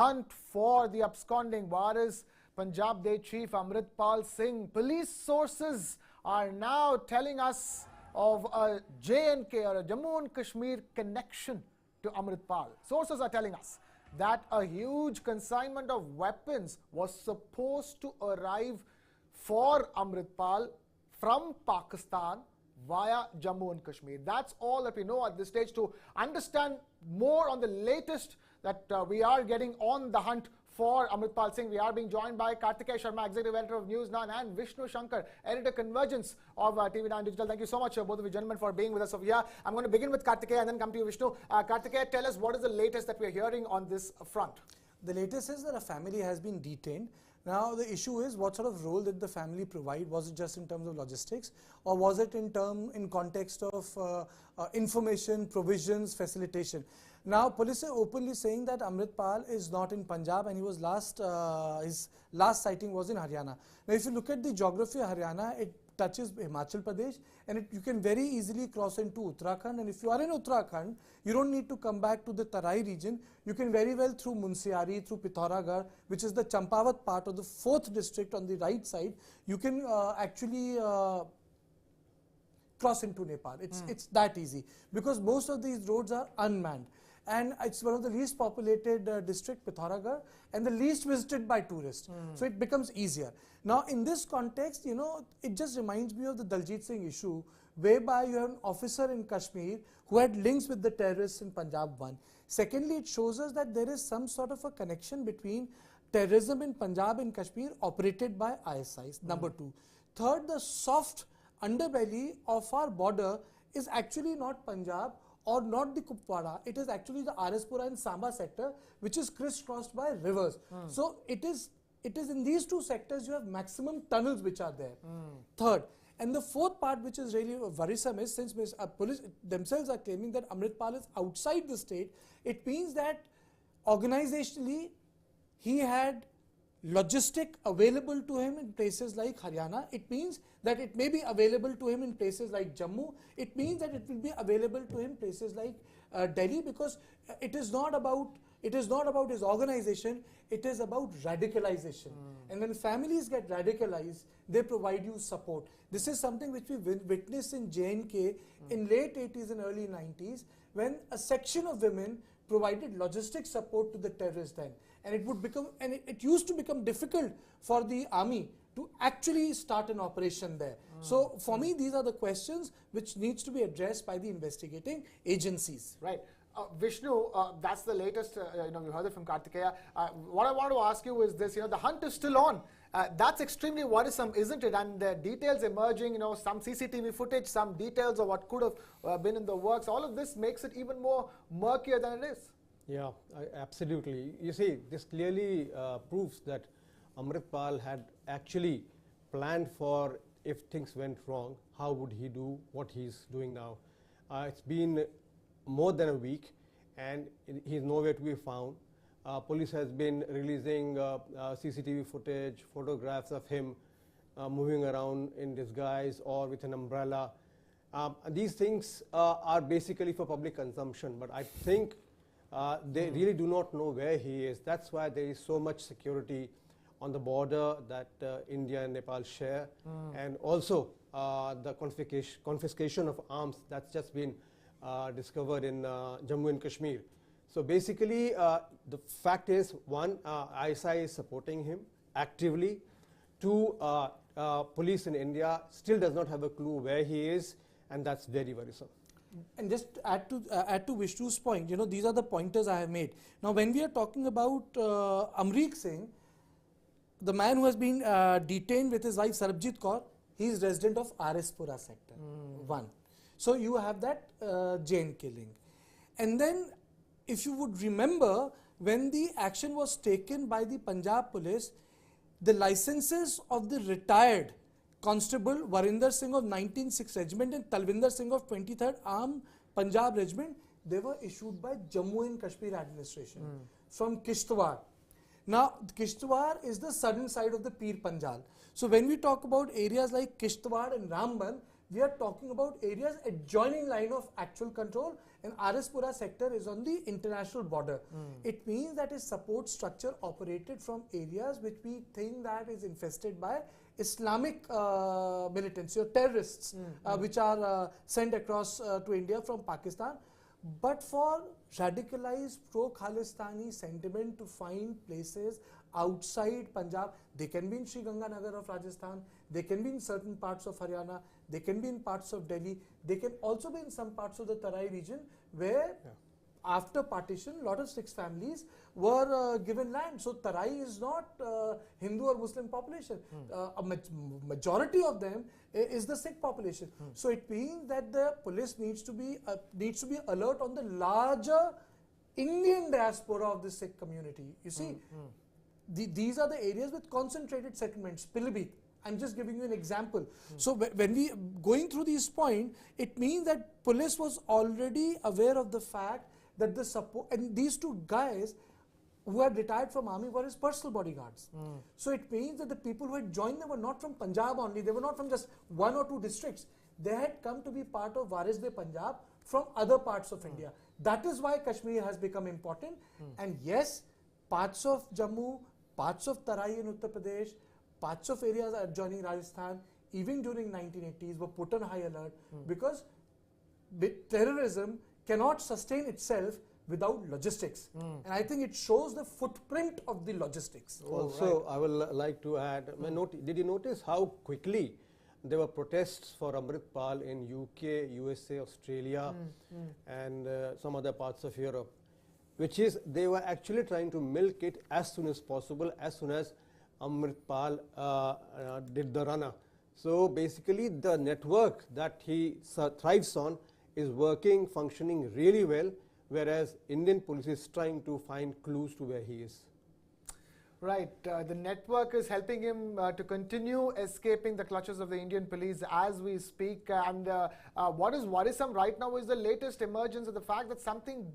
Hunt for the absconding Waris Punjab Day Chief Amritpal Singh. Police sources are now telling us of a J&K or a Jammu and Kashmir connection to Amritpal. Sources are telling us that a huge consignment of weapons was supposed to arrive for Amritpal from Pakistan via Jammu and Kashmir. That's all that we know at this stage. To understand more on the latest that we are getting on the hunt for Amritpal Singh, we are being joined by Kartikeya Sharma, Executive Editor of News9, and Vishnu Shankar, Editor Convergence of TV9 Digital. Thank you so much, both of you gentlemen, for being with us over here. I'm going to begin with Kartikeya and then come to you, Vishnu. Kartikeya, tell us what is the latest that we're hearing on this front? The latest is that a family has been detained. Now the issue is, what sort of role did the family provide? Was it just in terms of logistics, or was it in context of information, provisions, facilitation? Now police are openly saying that Amritpal is not in Punjab, and he was his last sighting was in Haryana. Now if you look at the geography of Haryana, it touches Himachal Pradesh, and you can very easily cross into Uttarakhand. And if you are in Uttarakhand, you don't need to come back to the Tarai region. You can very well through Munsiari, through Pithoragarh, which is the Champawat part of the 4th district on the right side. You can actually cross into Nepal. It's that easy, because most of these roads are unmanned. And it's one of the least populated district, Pithoragarh, and the least visited by tourists. So it becomes easier. Now in this context, you know, it just reminds me of the Daljit Singh issue, whereby you have an officer in Kashmir who had links with the terrorists in Punjab 1. Secondly, it shows us that there is some sort of a connection between terrorism in Punjab and Kashmir operated by ISIs, number 2. Third, the soft underbelly of our border is actually not Punjab or not the Kupwara. It is actually the Arispura and Samba sector, which is crisscrossed by rivers. So it is in these two sectors you have maximum tunnels which are there. Third, and the fourth part, which is really worrisome, is since police themselves are claiming that Amritpal is outside the state, it means that organizationally he had logistic available to him in places like Haryana. It means that it may be available to him in places like Jammu. It means that it will be available to him places like Delhi, because it is not about his organization, it is about radicalization. And when families get radicalized, they provide you support. This is something which we witnessed in J&K in late 80s and early 90s, when a section of women provided logistic support to the terrorists then. And it used to become difficult for the army to actually start an operation there. So for me, these are the questions which needs to be addressed by the investigating agencies. Right. Vishnu, that's the latest, we heard it from Kartikeya. What I want to ask you is this, the hunt is still on. That's extremely worrisome, isn't it? And the details emerging, some CCTV footage, some details of what could have been in the works. All of this makes it even more murkier than it is. Yeah, absolutely. You see, this clearly proves that Amritpal had actually planned for, if things went wrong, how would he do what he's doing now. It's been more than a week and he's nowhere to be found. Police has been releasing CCTV footage, photographs of him moving around in disguise or with an umbrella. These things are basically for public consumption, but I think they really do not know where he is. That's why there is so much security on the border that India and Nepal share, and also the confiscation of arms that's just been discovered in Jammu and Kashmir. So basically, the fact is, one, ISI is supporting him actively. Two, police in India still does not have a clue where he is, and that's very worrisome. And just to add to Vishnu's point, these are the pointers I have made. Now, when we are talking about Amrik Singh, the man who has been detained with his wife Sarabjit Kaur, he is resident of Arispura sector, 1. So you have that Jain killing. And then, if you would remember, when the action was taken by the Punjab police, the licenses of the retired Constable Varinder Singh of 19th Regiment and Talvinder Singh of 23rd Armed Punjab Regiment, they were issued by Jammu and Kashmir administration from Kishtwar. Now, Kishtwar is the southern side of the Pir Panjal. So when we talk about areas like Kishtwar and Ramban, we are talking about areas adjoining line of actual control, And Arispura sector is on the international border. It means that its support structure operated from areas which we think that is infested by Islamic militants or terrorists, which are sent across to India from Pakistan. But for radicalized pro-Khalistani sentiment to find places outside Punjab, they can be in Sri Ganganagar of Rajasthan, they can be in certain parts of Haryana, they can be in parts of Delhi, they can also be in some parts of the Tarai region where after partition, a lot of Sikh families were given land. So Tarai is not Hindu or Muslim population. A majority of them is the Sikh population. So it means that the police needs to be alert on the larger Indian diaspora of the Sikh community. You see, these are the areas with concentrated settlements. Pilibhit. I'm just giving you an example. So when we going through these points, it means that police was already aware of the fact that the support, and these two guys who had retired from army were his personal bodyguards. So it means that the people who had joined them were not from Punjab only, they were not from just one or two districts. They had come to be part of Waris Punjab from other parts of India. That is why Kashmir has become important. And yes, parts of Jammu, parts of Tarai in Uttar Pradesh, parts of areas adjoining Rajasthan, even during 1980s, were put on high alert because terrorism cannot sustain itself without logistics. And I think it shows the footprint of the logistics. Also, I will like to add, did you notice how quickly there were protests for Amritpal in UK, USA, Australia, and some other parts of Europe, which is they were actually trying to milk it as soon as possible, as soon as Amritpal did the runner. So basically the network that he thrives on is working, functioning really well, whereas Indian police is trying to find clues to where he is. Right, the network is helping him to continue escaping the clutches of the Indian police as we speak. And what is worrisome right now is the latest emergence of the fact that something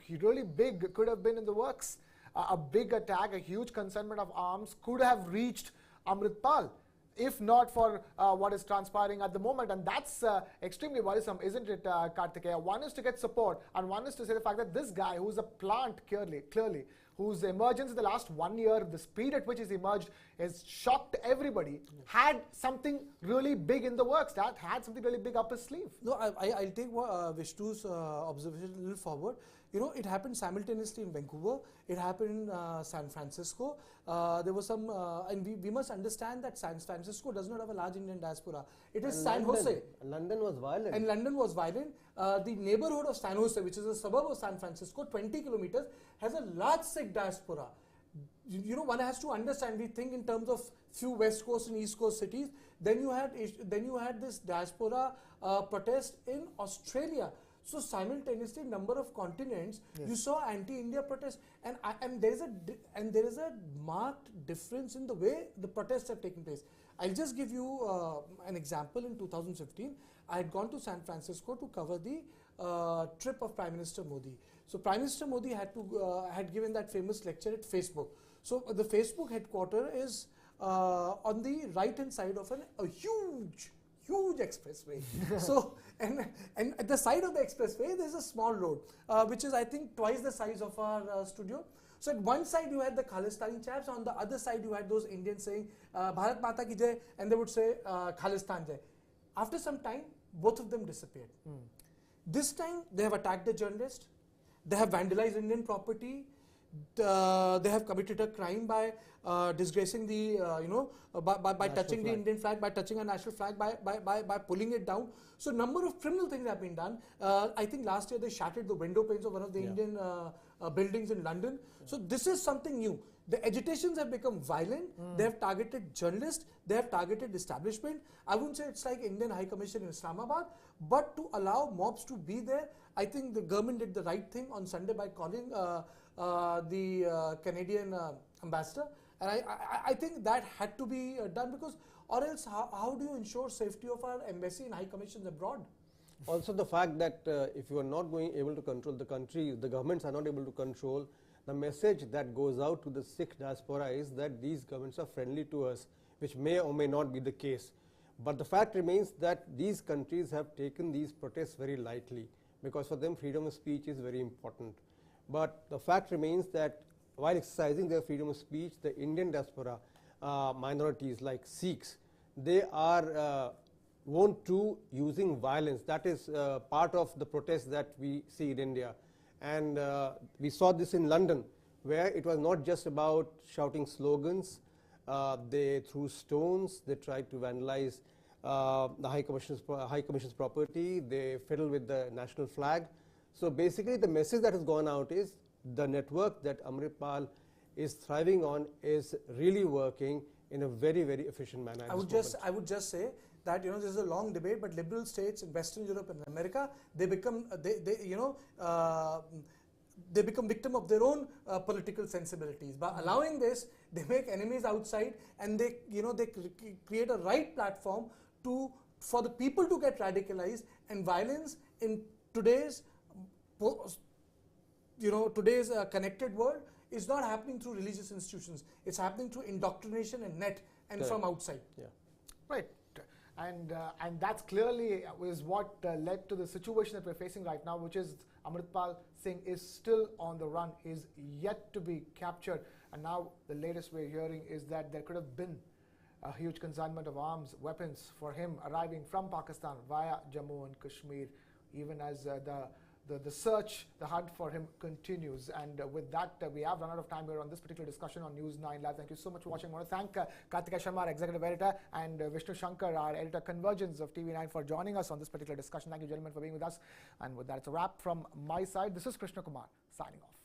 really big could have been in the works. A big attack, a huge consignment of arms could have reached Amritpal, if not for what is transpiring at the moment. And that's extremely worrisome, isn't it, Kartikeya? One is to get support, and one is to say the fact that this guy, who's a plant clearly, whose emergence in the last 1 year, the speed at which he's emerged has shocked everybody, had something really big in the works, that had something really big up his sleeve. No, I'll take Vishnu's observation a little forward. You know, it happened simultaneously in Vancouver, it happened in San Francisco. There was some, and we must understand that San Francisco does not have a large Indian diaspora. It is San Jose. London was violent. And London was violent. The neighborhood of San Jose, which is a suburb of San Francisco, 20 kilometers, has a large Sikh diaspora. You know, one has to understand, we think in terms of few West Coast and East Coast cities. Then you had this diaspora protest in Australia. So simultaneously, number of continents, you saw anti-India protests, and there is a marked difference in the way the protests have taken place. I'll just give you an example. In 2015, I had gone to San Francisco to cover the trip of Prime Minister Modi. So Prime Minister Modi had given that famous lecture at Facebook. So the Facebook headquarters is on the right hand side of a huge expressway. So and at the side of the expressway there's a small road which is I think twice the size of our studio. So at one side you had the Khalistani chaps, on the other side you had those Indians saying Bharat Mata ki jai, and they would say Khalistan jai. After some time both of them disappeared. This time they have attacked the journalist, they have vandalized Indian property, they have committed a crime by disgracing the by touching the Indian flag, by touching a national flag, by pulling it down. So number of criminal things have been done. I think last year they shattered the window panes of one of the Indian buildings in London. So this is something new. The agitations have become violent. They have targeted journalists, they have targeted establishment. I wouldn't say it's like Indian High Commission in Islamabad, but to allow mobs to be there, I think the government did the right thing on Sunday by calling the Canadian ambassador, and I think that had to be done, because or else how do you ensure safety of our embassy and high commissions abroad? Also the fact that if you are not able to control the country, the governments are not able to control, the message that goes out to the Sikh diaspora is that these governments are friendly to us, which may or may not be the case. But the fact remains that these countries have taken these protests very lightly. because for them freedom of speech is very important. But the fact remains that while exercising their freedom of speech, the Indian diaspora minorities like Sikhs, they are wont to using violence. That is part of the protest that we see in India. And we saw this in London, where it was not just about shouting slogans. They threw stones, they tried to vandalize the High Commission's property, they fiddled with the national flag. So basically the message that has gone out is the network that Amritpal is thriving on is really working in a very, very efficient manner. I would just say that, you know, this is a long debate, but liberal states in Western Europe and America, they become they become victim of their own political sensibilities. By allowing this, they make enemies outside, and they create a right platform for the people to get radicalized. And violence in today's connected world is not happening through religious institutions. It's happening through indoctrination and from outside. Yeah. Right. And that's clearly is what led to the situation that we're facing right now, which is Amritpal Singh is still on the run, is yet to be captured. And now the latest we're hearing is that there could have been a huge consignment of arms, weapons for him arriving from Pakistan via Jammu and Kashmir, even as the search, the hunt for him continues. And with that, we have run out of time here on this particular discussion on News9 Live. Thank you so much for watching. I want to thank Kartika Sharma, our executive editor, and Vishnu Shankar, our editor Convergence of TV9, for joining us on this particular discussion. Thank you, gentlemen, for being with us. And with that, it's a wrap from my side. This is Krishna Kumar signing off.